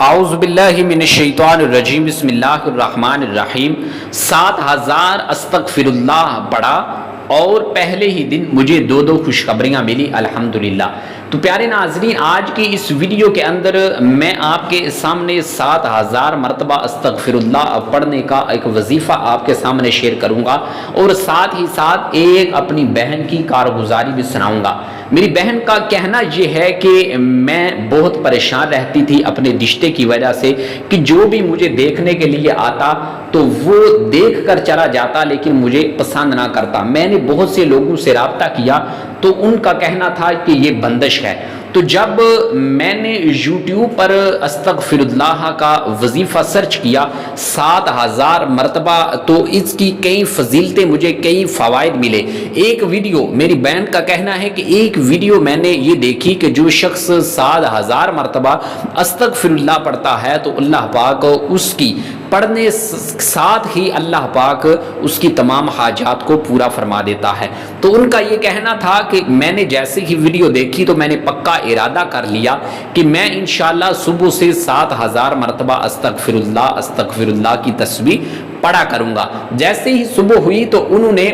اعوذ باللہ من الشیطان الرجیم بسم اللہ الرحمن الرحیم 7000 استغفر اللہ پڑھا اور پہلے ہی دن مجھے دو خوشخبریاں ملی الحمدللہ۔ تو پیارے ناظرین، آج کی اس ویڈیو کے اندر میں آپ کے سامنے 7000 مرتبہ استغفر اللہ پڑھنے کا ایک وظیفہ آپ کے سامنے شیئر کروں گا، اور ساتھ ہی ساتھ ایک اپنی بہن کی کارگزاری بھی سناؤں گا۔ میری بہن کا کہنا یہ ہے کہ میں بہت پریشان رہتی تھی اپنے رشتے کی وجہ سے، کہ جو بھی مجھے دیکھنے کے لیے آتا تو وہ دیکھ کر چلا جاتا لیکن مجھے پسند نہ کرتا۔ میں نے بہت سے لوگوں سے رابطہ کیا تو ان کا کہنا تھا کہ یہ بندش ہے۔ تو جب میں نے یوٹیوب پر استغفر اللہ کا وظیفہ سرچ کیا 7000 مرتبہ، تو اس کی کئی فضیلتیں، مجھے کئی فوائد ملے۔ ایک ویڈیو، میری بہن کا کہنا ہے کہ ایک ویڈیو میں نے یہ دیکھی کہ جو شخص 7000 مرتبہ استغفر اللہ پڑھتا ہے تو اللہ پاک اس کی پڑھنے ساتھ ہی اللہ پاک اس کی تمام حاجات کو پورا فرما دیتا ہے۔ تو ان کا یہ کہنا تھا کہ میں نے جیسے ہی ویڈیو دیکھی تو میں نے پکا ارادہ کر لیا کہ میں انشاءاللہ صبح سے 7000 مرتبہ استغفر اللہ کی تسبیح پڑھا کروں گا۔ جیسے ہی صبح ہوئی تو انہوں نے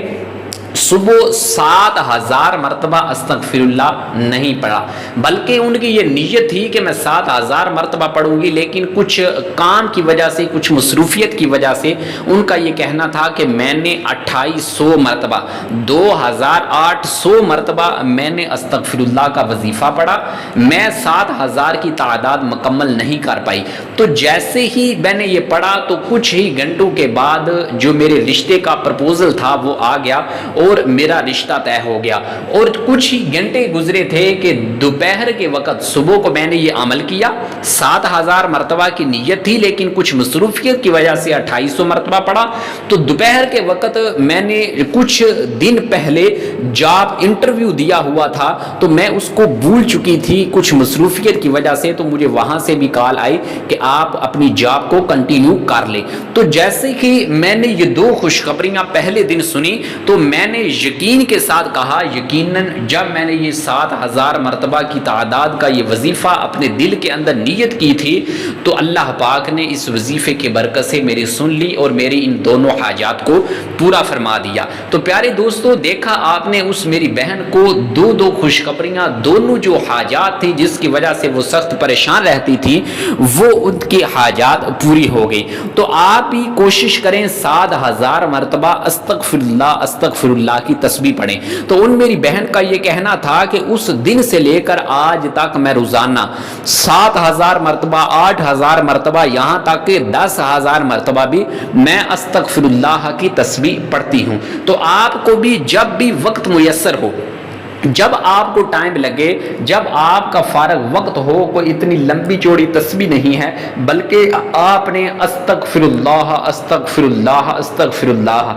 صبح 7000 مرتبہ استغفر اللہ نہیں پڑھا، بلکہ ان کی یہ نیت تھی کہ میں 7000 مرتبہ پڑھوں گی، لیکن کچھ کام کی وجہ سے، کچھ مصروفیت کی وجہ سے ان کا یہ کہنا تھا کہ میں نے 2800 مرتبہ 2800 مرتبہ میں نے استغفر اللہ کا وظیفہ پڑھا، میں 7000 کی تعداد مکمل نہیں کر پائی۔ تو جیسے ہی میں نے یہ پڑھا تو کچھ ہی گھنٹوں کے بعد جو میرے رشتے کا پرپوزل تھا وہ آ گیا اور میرا رشتہ طے ہو گیا۔ اور کچھ ہی گھنٹے گزرے تھے کہ دوپہر کے وقت صبح کو میں نے یہ عمل کیا، 7000 مرتبہ کی نیت تھی لیکن کچھ مصروفیت کی وجہ سے 2800 مرتبہ پڑھا۔ تو دوپہر کے وقت میں نے کچھ دن پہلے جاب انٹرویو دیا ہوا تھا تو میں اس کو بھول چکی تھی کچھ مصروفیت کی وجہ سے، تو مجھے وہاں سے بھی کال آئی کہ آپ اپنی جاب کو کنٹینیو کر لیں۔ تو جیسے کہ میں نے یہ دو خوشخبریاں پہلے دن سنی تو میں نے یقین کے ساتھ کہا، یقیناً جب میں نے یہ 7000 مرتبہ کی تعداد کا یہ وظیفہ اپنے دل کے اندر نیت کی تھی تو اللہ پاک نے اس وظیفے کے برکت سے میری سن لی اور میری ان دونوں حاجات کو پورا فرما دیا۔ تو پیارے دوستو، دیکھا آپ نے اس میری بہن کو دو خوشخبریاں، دونوں جو حاجات تھی جس کی وجہ سے وہ سخت پریشان رہتی تھی وہ ان کی حاجات پوری ہو گئی۔ تو آپ بھی کوشش کریں 7000 مرتبہ استغفر اللہ کی تسبیح پڑھیں۔ تو ان میری بہن کا یہ کہنا تھا کہ اس دن سے لے کر آج تک میں روزانہ 7000 مرتبہ، 8000 مرتبہ، یہاں تک کہ 10000 مرتبہ بھی میں استغفر اللہ کی تسبیح پڑھتی ہوں۔ تو آپ کو بھی جب بھی وقت میسر ہو، جب آپ کو ٹائم لگے، جب آپ کا فارغ وقت ہو، کوئی اتنی لمبی چوڑی تسبیح نہیں ہے، بلکہ آپ نے استغفر اللہ استغفر اللہ استغفر اللہ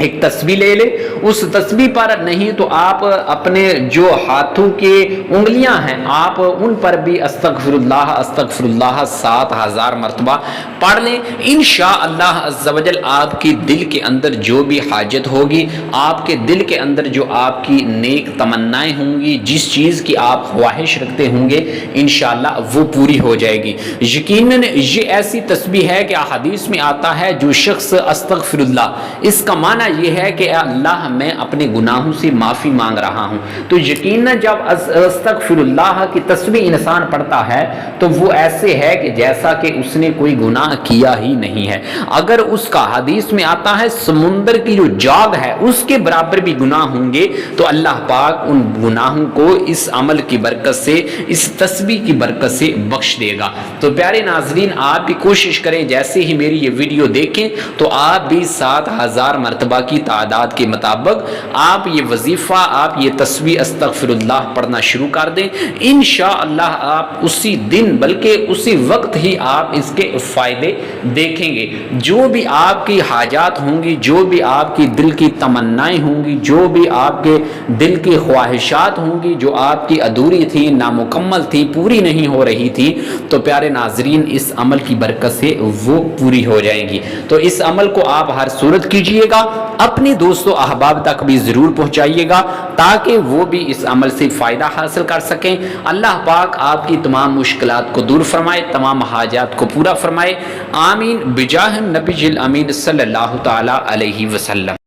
ایک تسبیح لے لے، اس تسبیح پر نہیں تو آپ اپنے جو ہاتھوں کے انگلیاں ہیں آپ ان پر بھی استغفر اللہ 7000 مرتبہ پڑھ لیں۔ انشاءاللہ عز و جل آپ کی دل کے اندر جو بھی حاجت ہوگی، آپ کے دل کے اندر جو آپ کی نیک تمنائیں ہوں گی، جس چیز کی آپ خواہش رکھتے ہوں گے، انشاءاللہ وہ پوری ہو جائے گی۔ یقیناً یہ ایسی تسبیح ہے کہ حدیث میں آتا ہے جو شخص استغفر اللہ، اس کا معنی یہ ہے کہ اللہ میں اپنے گناہوں سے معافی مانگ رہا ہوں۔ تو یقیناً جب استغفر اللہ کی تسبیح انسان پڑھتا ہے تو وہ ایسے ہے کہ جیسا کہ اس نے کوئی گناہ کیا ہی نہیں ہے۔ اگر اس کا حدیث میں آتا ہے سمندر کی جو جاگ ہے اس کے برابر بھی گناہ ہوں گے تو اللہ پاک ان گناہوں کو اس عمل کی برکت سے، اس تسبیح کی برکت سے بخش دے گا۔ تو پیارے ناظرین، آپ بھی کوشش کریں جیسے ہی میری یہ ویڈیو دیکھیں تو آپ بھی 7000 مرتبہ کی تعداد کے مطابق آپ یہ وظیفہ، آپ یہ تسبیح استغفر اللہ پڑھنا شروع کر دیں۔ انشاءاللہ آپ اسی دن بلکہ اسی وقت ہی آپ اس کے فائدے دیکھیں گے۔ جو بھی آپ کی حاجات ہوں گی، جو بھی آپ کی دل کی تمنائیں ہوں گی، جو بھی آپ کے دل کی خواہشات ہوں گی جو آپ کی ادھوری تھی، نامکمل تھی، پوری نہیں ہو رہی تھی، تو پیارے ناظرین اس عمل کی برکت سے وہ پوری ہو جائیں گی۔ تو اس عمل کو آپ ہر صورت کیجئے گا، اپنے دوست و احباب تک بھی ضرور پہنچائیے گا تاکہ وہ بھی اس عمل سے فائدہ حاصل کر سکیں۔ اللہ پاک آپ کی تمام مشکلات کو دور فرمائے، تمام حاجات کو پورا فرمائے، آمین بجاہ النبی الامین صلی اللہ تعالی علیہ وسلم۔